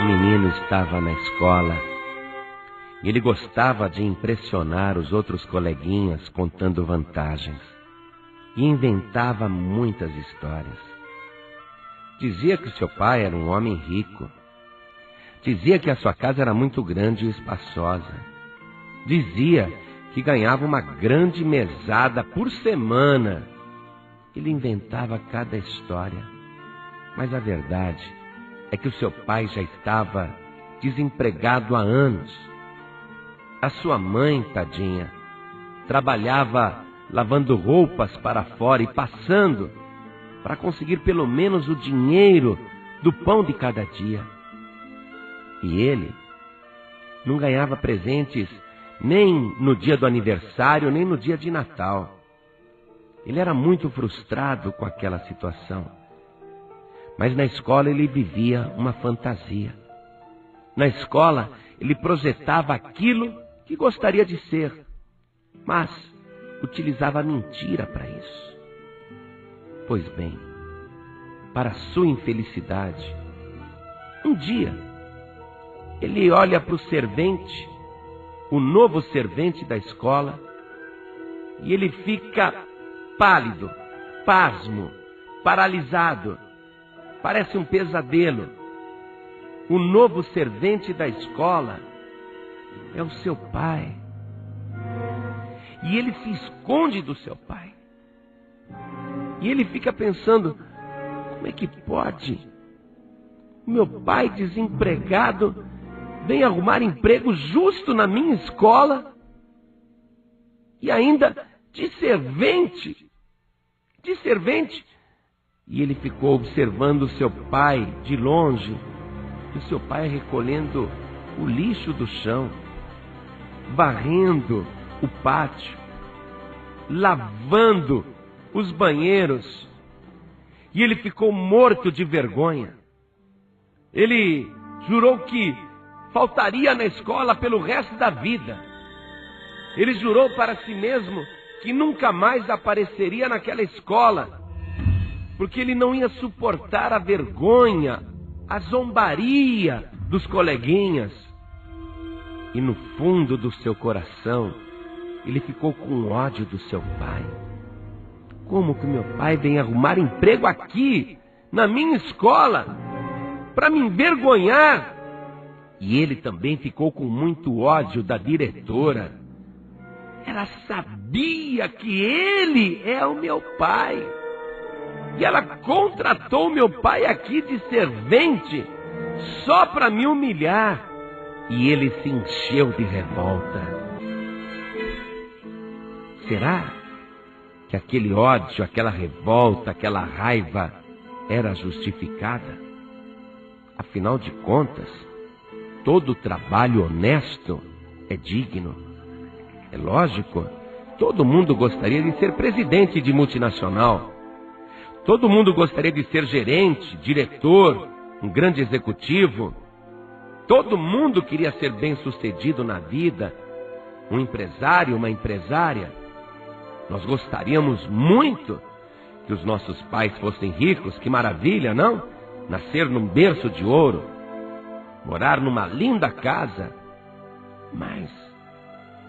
Um menino estava na escola e ele gostava de impressionar os outros coleguinhas contando vantagens e inventava muitas histórias. Dizia que seu pai era um homem rico. Dizia que a sua casa era muito grande e espaçosa. Dizia que ganhava uma grande mesada por semana. Ele inventava cada história. Mas a verdade é que o seu pai já estava desempregado há anos. A sua mãe, tadinha, trabalhava lavando roupas para fora e passando para conseguir pelo menos o dinheiro do pão de cada dia. E ele não ganhava presentes nem no dia do aniversário, nem no dia de Natal. Ele era muito frustrado com aquela situação. Mas na escola ele vivia uma fantasia. Na escola ele projetava aquilo que gostaria de ser, mas utilizava a mentira para isso. Pois bem, para sua infelicidade, um dia ele olha para o servente, o novo servente da escola, e ele fica pálido, pasmo, paralisado. Parece um pesadelo. O novo servente da escola é o seu pai. E ele se esconde do seu pai. E ele fica pensando, como é que pode? Meu pai desempregado vem arrumar emprego justo na minha escola e ainda de servente. De servente. E ele ficou observando seu pai de longe, e o seu pai recolhendo o lixo do chão, varrendo o pátio, lavando os banheiros. E ele ficou morto de vergonha. Ele jurou que faltaria na escola pelo resto da vida. Ele jurou para si mesmo que nunca mais apareceria naquela escola, porque ele não ia suportar a vergonha, a zombaria dos coleguinhas. E no fundo do seu coração, ele ficou com ódio do seu pai. Como que meu pai vem arrumar emprego aqui, na minha escola, para me envergonhar? E ele também ficou com muito ódio da diretora. Ela sabia que ele é o meu pai. E ela contratou meu pai aqui de servente só para me humilhar. E ele se encheu de revolta. Será que aquele ódio, aquela revolta, aquela raiva era justificada? Afinal de contas, todo trabalho honesto é digno. É lógico, todo mundo gostaria de ser presidente de multinacional. Todo mundo gostaria de ser gerente, diretor, um grande executivo. Todo mundo queria ser bem-sucedido na vida, um empresário, uma empresária. Nós gostaríamos muito que os nossos pais fossem ricos, que maravilha, não? Nascer num berço de ouro, morar numa linda casa. Mas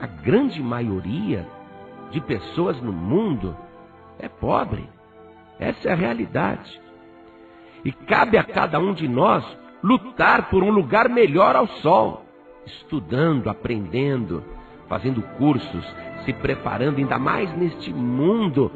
a grande maioria de pessoas no mundo é pobre. Essa é a realidade. E cabe a cada um de nós lutar por um lugar melhor ao sol, estudando, aprendendo, fazendo cursos, se preparando, ainda mais neste mundo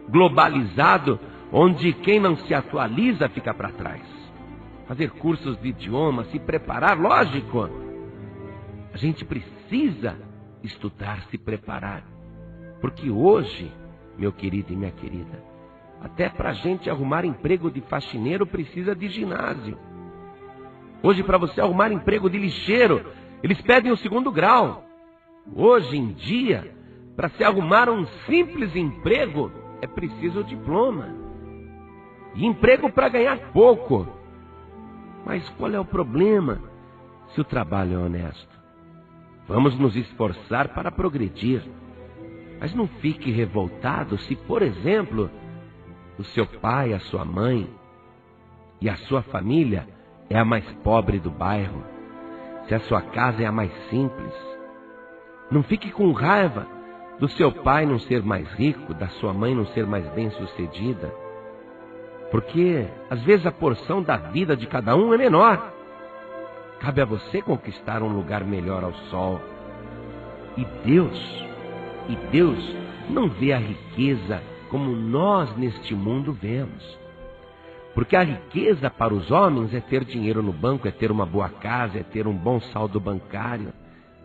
globalizado, onde quem não se atualiza fica para trás. Fazer cursos de idioma, se preparar, lógico. A gente precisa estudar, se preparar. Porque hoje, meu querido e minha querida, até para a gente arrumar emprego de faxineiro precisa de ginásio. Hoje, para você arrumar emprego de lixeiro, eles pedem o 2º grau. Hoje em dia, para se arrumar um simples emprego, é preciso o diploma. E emprego para ganhar pouco. Mas qual é o problema se o trabalho é honesto? Vamos nos esforçar para progredir. Mas não fique revoltado se, por exemplo, o seu pai, a sua mãe e a sua família é a mais pobre do bairro, se a sua casa é a mais simples. Não fique com raiva do seu pai não ser mais rico, da sua mãe não ser mais bem-sucedida, porque às vezes a porção da vida de cada um é menor. Cabe a você conquistar um lugar melhor ao sol. E Deus não vê a riqueza como nós neste mundo vemos. Porque a riqueza para os homens é ter dinheiro no banco, é ter uma boa casa, é ter um bom saldo bancário,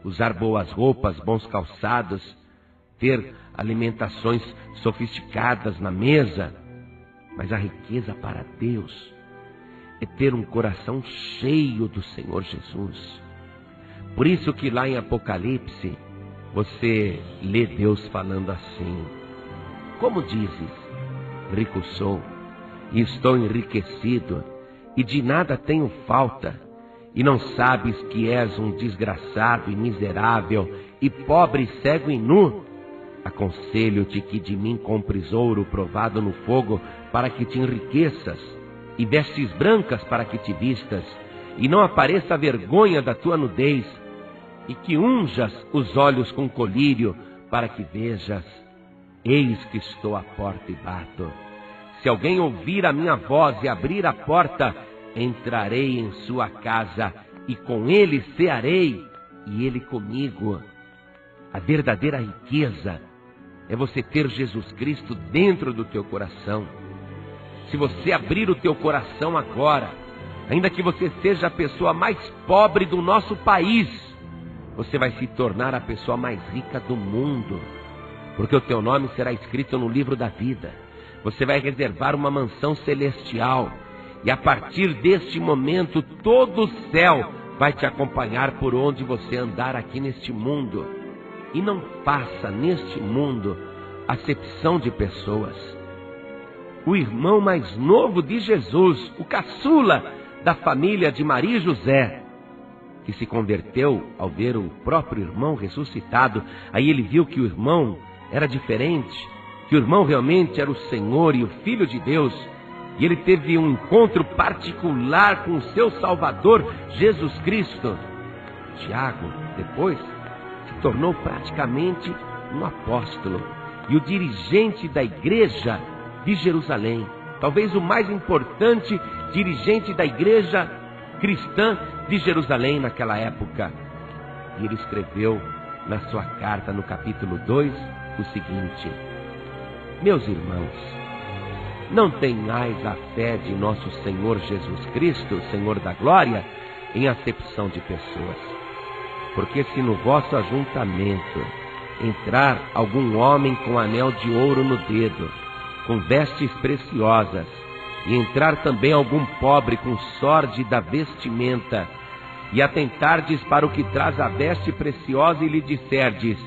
usar boas roupas, bons calçados, ter alimentações sofisticadas na mesa. Mas a riqueza para Deus é ter um coração cheio do Senhor Jesus. Por isso que lá em Apocalipse, você lê Deus falando assim: como dizes, rico sou, e estou enriquecido, e de nada tenho falta, e não sabes que és um desgraçado e miserável, e pobre, cego e nu? Aconselho-te que de mim compres ouro provado no fogo, para que te enriqueças, e vestes brancas para que te vistas, e não apareça a vergonha da tua nudez, e que unjas os olhos com colírio, para que vejas. Eis que estou à porta e bato. Se alguém ouvir a minha voz e abrir a porta, entrarei em sua casa, e com ele cearei, e ele comigo. A verdadeira riqueza é você ter Jesus Cristo dentro do teu coração. Se você abrir o teu coração agora, ainda que você seja a pessoa mais pobre do nosso país, você vai se tornar a pessoa mais rica do mundo, porque o teu nome será escrito no livro da vida. Você vai reservar uma mansão celestial, e a partir deste momento todo o céu vai te acompanhar por onde você andar aqui neste mundo. E não faça neste mundo acepção de pessoas. O irmão mais novo de Jesus, o caçula da família de Maria e José, que se converteu ao ver o próprio irmão ressuscitado, aí ele viu que o irmão era diferente, que o irmão realmente era o Senhor e o Filho de Deus, e ele teve um encontro particular com o seu Salvador, Jesus Cristo. Tiago, depois, se tornou praticamente um apóstolo e o dirigente da igreja de Jerusalém, talvez o mais importante dirigente da igreja cristã de Jerusalém naquela época. E ele escreveu na sua carta, no capítulo 2, o seguinte: meus irmãos, não tenhais a fé de nosso Senhor Jesus Cristo, Senhor da glória, em acepção de pessoas. Porque se no vosso ajuntamento entrar algum homem com anel de ouro no dedo, com vestes preciosas, e entrar também algum pobre com sórdida vestimenta, e atentardes para o que traz a veste preciosa, e lhe disserdes: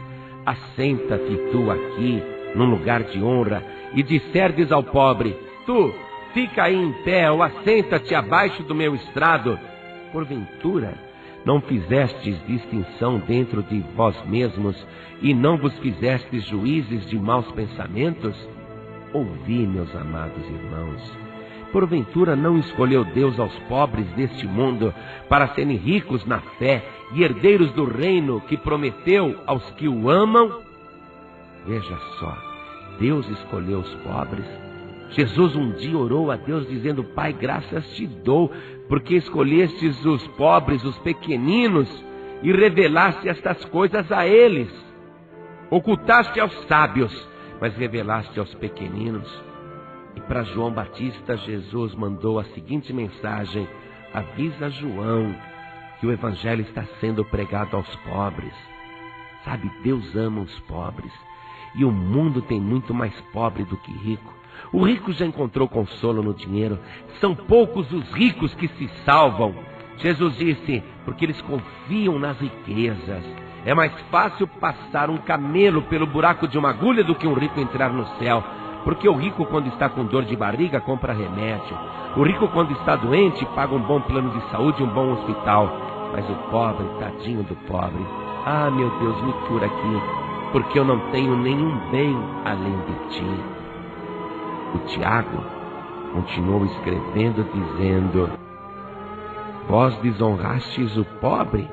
assenta-te tu aqui, num lugar de honra, e disserdes ao pobre: tu, fica aí em pé, ou assenta-te abaixo do meu estrado, porventura não fizestes distinção dentro de vós mesmos, e não vos fizestes juízes de maus pensamentos? Ouvi, meus amados irmãos, porventura não escolheu Deus aos pobres deste mundo para serem ricos na fé e herdeiros do reino que prometeu aos que o amam? Veja só, Deus escolheu os pobres. Jesus um dia orou a Deus dizendo: Pai, graças te dou, porque escolhestes os pobres, os pequeninos, e revelaste estas coisas a eles. Ocultaste aos sábios, mas revelaste aos pequeninos. E para João Batista, Jesus mandou a seguinte mensagem: avisa João que o evangelho está sendo pregado aos pobres. Sabe, Deus ama os pobres, e o mundo tem muito mais pobre do que rico. O rico já encontrou consolo no dinheiro. São poucos os ricos que se salvam. Jesus disse: porque eles confiam nas riquezas. É mais fácil passar um camelo pelo buraco de uma agulha do que um rico entrar no céu. Porque o rico, quando está com dor de barriga, compra remédio. O rico, quando está doente, paga um bom plano de saúde e um bom hospital. Mas o pobre, tadinho do pobre, ah, meu Deus, me cura aqui, porque eu não tenho nenhum bem além de ti. O Tiago continuou escrevendo, dizendo: vós desonrastes o pobre?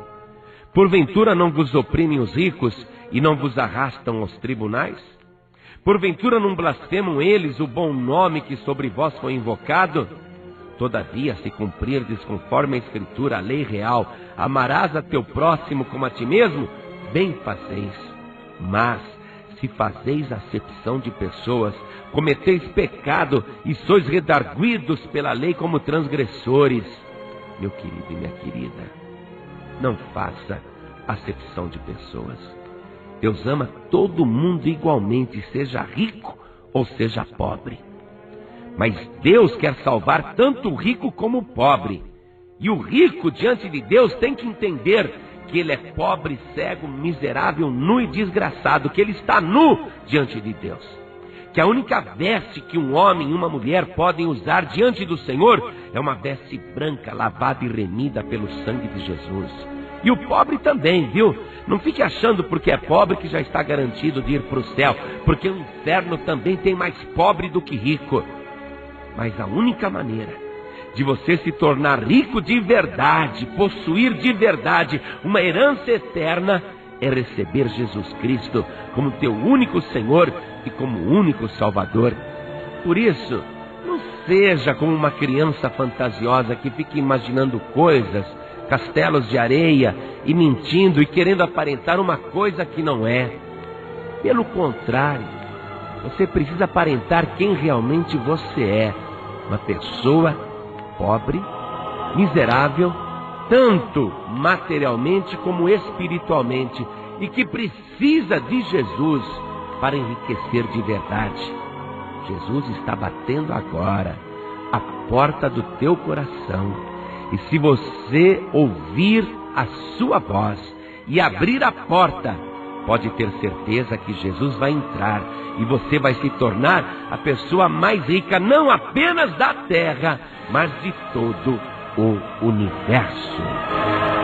Porventura não vos oprimem os ricos e não vos arrastam aos tribunais? Porventura não blasfemam eles o bom nome que sobre vós foi invocado? Todavia, se cumprirdes conforme a Escritura, a lei real, amarás a teu próximo como a ti mesmo, bem fazeis. Mas, se fazeis acepção de pessoas, cometeis pecado e sois redarguidos pela lei como transgressores. Meu querido e minha querida, não faça acepção de pessoas. Deus ama todo mundo igualmente, seja rico ou seja pobre. Mas Deus quer salvar tanto o rico como o pobre. E o rico diante de Deus tem que entender que ele é pobre, cego, miserável, nu e desgraçado, que ele está nu diante de Deus. Que a única veste que um homem e uma mulher podem usar diante do Senhor é uma veste branca, lavada e remida pelo sangue de Jesus. E o pobre também, viu? Não fique achando porque é pobre que já está garantido de ir para o céu, porque o inferno também tem mais pobre do que rico. Mas a única maneira de você se tornar rico de verdade, possuir de verdade uma herança eterna, é receber Jesus Cristo como teu único Senhor e como único Salvador. Por isso, não seja como uma criança fantasiosa que fica imaginando coisas, castelos de areia, e mentindo e querendo aparentar uma coisa que não é. Pelo contrário, você precisa aparentar quem realmente você é. Uma pessoa pobre, miserável, tanto materialmente como espiritualmente, e que precisa de Jesus para enriquecer de verdade. Jesus está batendo agora a porta do teu coração. E se você ouvir a sua voz e abrir a porta, pode ter certeza que Jesus vai entrar e você vai se tornar a pessoa mais rica, não apenas da terra, mas de todo o universo.